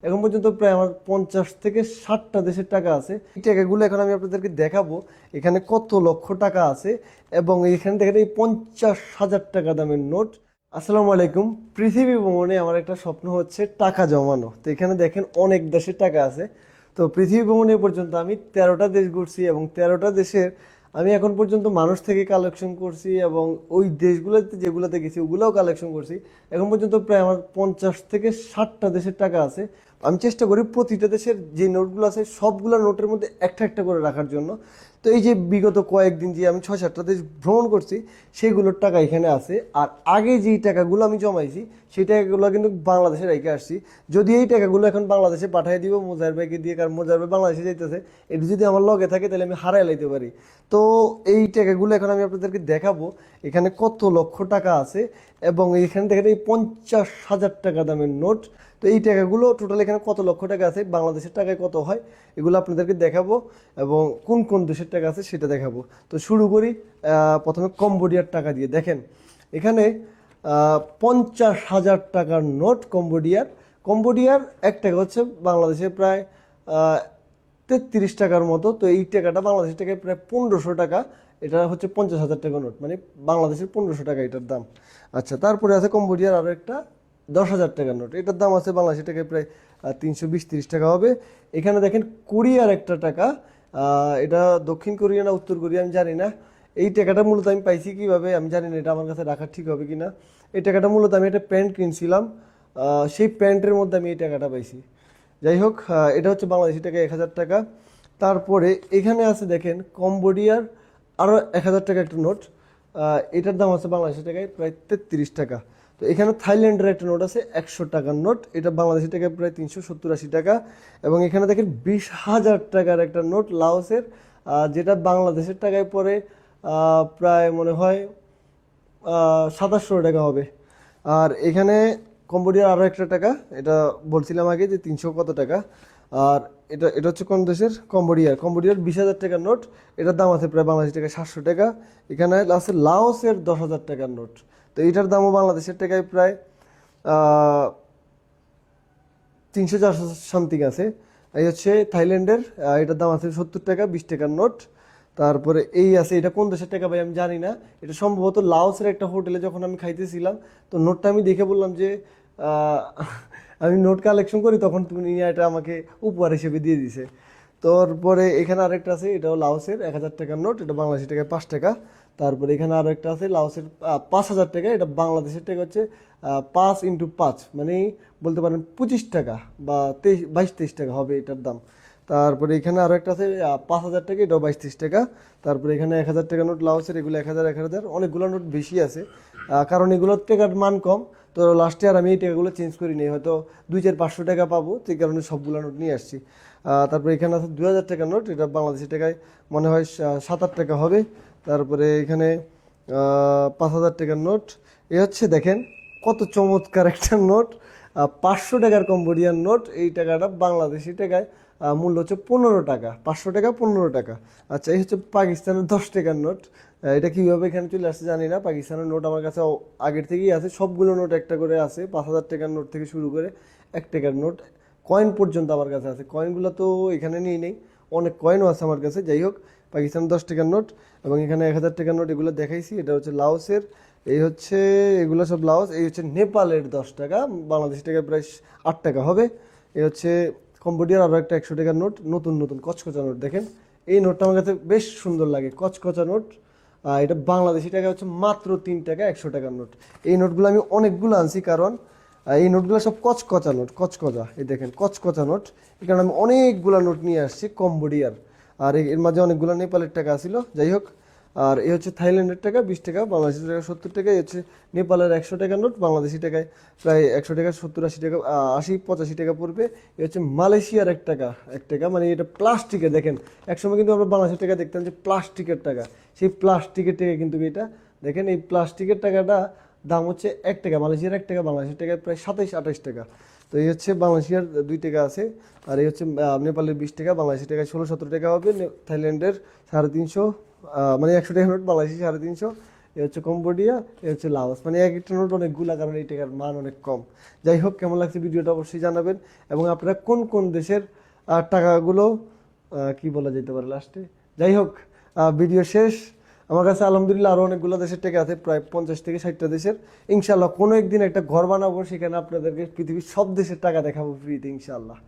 এখন পর্যন্ত প্রায় আমার 50 থেকে 60টা দেশের টাকা আছে। এই টাকাগুলো এখন আমি আপনাদেরকে দেখাবো এখানে কত লক্ষ টাকা আছে এবং এখানে দেখেন এই 50,000 টাকা দামের নোট। আসসালামু আলাইকুম। পৃথিবী ভ্রমণে আমার একটা স্বপ্ন হচ্ছে টাকা জমানো। তো এখানে দেখেন অনেক দেশের টাকা আছে। তো পৃথিবী ভ্রমণে পর্যন্ত আমি 13টা দেশ ঘুরছি এবং 13টা দেশের আমি এখন পর্যন্ত মানুষ থেকে কালেকশন করছি এবং ওই দেশগুলোতে যেগুলোতে গেছি ওগুলোও কালেকশন করছি। এখন পর্যন্ত প্রায় আমার 50 থেকে 60টা দেশের টাকা আছে। আমি চেষ্টা করি প্রতিটা দেশের যে নোটগুলো আছে সবগুলো নোটের মধ্যে একটা একটা করে রাখার জন্য। তো এই যে বিগত কয়েকদিন যে আমি 6-7টা দেশ ভ্রমণ করছি সেগুলোর টাকা এখানে আছে। আর আগে যেই টাকাগুলো আমি জমাইছি সেই টাকাগুলো কিন্তু বাংলাদেশে রেখে আসছি। যদি এই টাকাগুলো এখন বাংলাদেশে পাঠিয়ে দিব মোজার ভাইকে দিয়ে, কারণ মোজার ভাই বাংলাদেশে যাইতেছে, এটা যদি আমার লগে থাকে তাহলে আমি হারাই লাইতে পারি। তো এই টাকাগুলো এখন আমি আপনাদেরকে দেখাবো এখানে কত লক্ষ টাকা আছে এবং এখানে দেখেন এই 50,000 টাকা দামের নোট। তো এই টাকাগুলো টোটাল এখানে কত লক্ষ টাকা আছে, বাংলাদেশের টাকায় কত হয় এগুলো আপনাদেরকে দেখাবো এবং কোন কোন দেশের টাকা আছে সেটা দেখাবো। তো শুরু করি প্রথমে কম্বোডিয়ার টাকা দিয়ে। দেখেন এখানে 50,000 টাকার নোট কম্বোডিয়ার। কম্বোডিয়ার এক টাকা হচ্ছে বাংলাদেশে প্রায় 33 টাকার মতো। তো এই টাকাটা বাংলাদেশের টাকায় প্রায় 1500 টাকা। এটা হচ্ছে 50,000 টাকা নোট, মানে বাংলাদেশের 1500 টাকা এটার দাম। আচ্ছা, তারপরে আছে কম্বোডিয়ার আরও একটা 10,000 টাকার নোট। এটার দাম আছে বাংলাদেশের টাকায় প্রায় 320-30 টাকা হবে। এখানে দেখেন কোরিয়ার একটা টাকা, এটা দক্ষিণ কোরিয়া না উত্তর কোরিয়া আমি জানি না। এই টাকাটা মূলত আমি পাইছি কীভাবে আমি জানি না, এটা আমার কাছে রাখা ঠিক হবে কি না। এই টাকাটা মূলত আমি একটা প্যান্ট কিনছিলাম, সেই প্যান্টের মধ্যে আমি এই টাকাটা পাইছি। যাই হোক, এটা হচ্ছে বাংলাদেশি টাকা 1,000 টাকা। তারপরে এখানে আছে দেখেন কম্বোডিয়ার আরও 1,000 টাকা একটা নোট। এটার দাম আছে বাংলাদেশি টাকায় প্রায় 33 টাকা। তো এখানে থাইল্যান্ডের একটা নোট আছে 100 টাকার নোট, এটা বাংলাদেশি টাকায় প্রায় 370-80 টাকা। এবং এখানে দেখেন 20,000 টাকার একটা নোট লাওসের, যেটা বাংলাদেশের টাকায় পরে প্রায় মনে হয় 2700 টাকা হবে। আর এখানে কম্বোডিয়ার আরও একটা টাকা, এটা বলছিলাম আগে যে 300 কত টাকা। আর এটা এটা হচ্ছে কোন দেশের, কম্বোডিয়ার 20,000 টাকার নোট, এটার দাম আছে প্রায় বাংলাদেশের টাকায় 700 টাকা। এখানে আছে লাওসের 10,000 টাকার নোট, তো এটার দামও বাংলাদেশের টাকায় প্রায় 300-400 সামথিং আছে। এই হচ্ছে থাইল্যান্ডের, এটার দাম আছে 70 টাকা, 20 টাকার নোট। তারপরে এই আছে, এটা কোন দেশের টাকা ভাই আমি জানি না, এটা সম্ভবত লাওসের একটা হোটেলে যখন আমি খাইতেছিলাম তো নোটটা আমি দেখে বললাম যে আমি নোট কালেকশন করি, তখন তুমি নিয়ে এটা আমাকে উপহার হিসেবে দিয়ে দিছে। তারপরে এখানে আরেকটা আছে, এটাও লাওসের 1,000 টাকার নোট, এটা বাংলাদেশের টাকায় 5 টাকা। তারপরে এখানে আরও একটা আছে লাওসের 5,000 টাকা, এটা বাংলাদেশের টাকা হচ্ছে 5x5, মানে বলতে পারেন 25 টাকা বা 22-23 টাকা হবে এটার দাম। তারপরে এখানে আরও একটা আছে 5,000 টাকা, এটাও 22-23 টাকা। তারপরে এখানে 1,000 টাকা নোট লাওসের, এগুলো 1,000 অনেকগুলো নোট বেশি আছে, কারণ এগুলোর টাকার মান কম। তো লাস্টে আর আমি এই টাকাগুলো চেঞ্জ করি নি, হয়তো 200-500 টাকা পাবো, সেই কারণে সবগুলো নোট নিয়ে আসছি। তারপরে এখানে আছে 2,000 টাকার নোট, এটা বাংলাদেশের টাকায় মনে হয় 7-8 টাকা হবে। তারপরে এখানে 5,000 টাকার নোট। এ হচ্ছে দেখেন কত চমৎকার একটা নোট, 500 টাকার কম্বোডিয়ান নোট। এই টাকাটা বাংলাদেশি টাকায় মূল্য হচ্ছে 15 টাকা, 500 টাকা 15 টাকা। আচ্ছা, এই হচ্ছে পাকিস্তানের 10 টাকার নোট। এটা কীভাবে এখানে চলে আসছে জানি না। পাকিস্তানের নোট আমার কাছে আগের থেকেই আছে, সবগুলো নোট একটা করে আছে, 5,000 টাকার নোট থেকে শুরু করে 1 টাকার নোট, কয়েন পর্যন্ত আমার কাছে আছে। কয়েনগুলো তো এখানে নিয়ে নেই, অনেক কয়েনও আছে আমার কাছে। যাই হোক, পাকিস্তান 10 টাকার নোট এবং এখানে 1,000 টাকার নোট, এগুলো দেখাইছি। এটা হচ্ছে লাওসের, এই হচ্ছে এগুলো সব লাওস। এই হচ্ছে নেপালের 10 টাকা, বাংলাদেশি টাকায় প্রায় 8 টাকা হবে। এই হচ্ছে কম্বোডিয়ার আরও একটা 100 টাকার নোট, নতুন নতুন কচকচা নোট। দেখেন এই নোটটা আমার কাছে বেশ সুন্দর লাগে, কচকচা নোট। এটা বাংলাদেশি টাকা হচ্ছে মাত্র 3 টাকা, 100 টাকার নোট। এই নোটগুলো আমি অনেকগুলো আনছি, কারণ এই নোটগুলো সব কচকচা নোট, কচকচা। এই দেখেন কচকচা নোট, এই কারণে আমি অনেকগুলো নোট নিয়ে আসছি কম্বোডিয়ার। আর এর মাঝে অনেকগুলো নেপালের টাকা ছিল। যাই হোক, আর এই হচ্ছে থাইল্যান্ডের টাকা 20 টাকা, বাংলাদেশি টাকা 70 টাকা। এই হচ্ছে নেপালের 100 টাকার নোট, বাংলাদেশি টাকায় প্রায় 100 টাকা 70-80 টাকা, 80-85 টাকা পড়বে। এই হচ্ছে মালয়েশিয়ার 1 টাকা, 1 টাকা, মানে এটা প্লাস্টিকের। দেখেন একসময় কিন্তু আমরা বাংলাদেশের টাকা দেখতাম যে প্লাস্টিকের টাকা, সেই প্লাস্টিকের টাকা কিন্তু এটা। দেখেন এই প্লাস্টিকের টাকাটা দাম হচ্ছে 1 টাকা, মালয়েশিয়ার 1 টাকা, বাংলাদেশের টাকায় প্রায় 27-28 টাকা। তো এই হচ্ছে বাংলাদেশিয়ার 2 টাকা আছে। আর এই হচ্ছে নেপালের 20 টাকা, বাংলাদেশি টাকায় 16-17 টাকা হবে। থাইল্যান্ডের 350, মানে 100 টাকার নোট বাংলাদেশি 350। এ হচ্ছে কম্বোডিয়া, এ হচ্ছে লাওস। মানে এক একটা নোট অনেকগুলা, কারণ এই টাকার মান অনেক কম। যাই হোক, কেমন লাগছে ভিডিওটা অবশ্যই জানাবেন, এবং আপনারা কোন কোন দেশের টাকাগুলো কি বলা যেতে পারে লাস্টে। যাই হোক, ভিডিও শেষ। আমার কাছে আলহামদুলিল্লাহ আরো অনেকগুলো দেশের টাকা আছে, প্রায় 50 থেকে 60টা দেশের। ইনশাল্লাহ কোনো একদিন একটা ঘর বানাবো, সেখানে আপনাদেরকে পৃথিবীর সব দেশের টাকা দেখাবো ফ্রিতে ইনশাল্লাহ।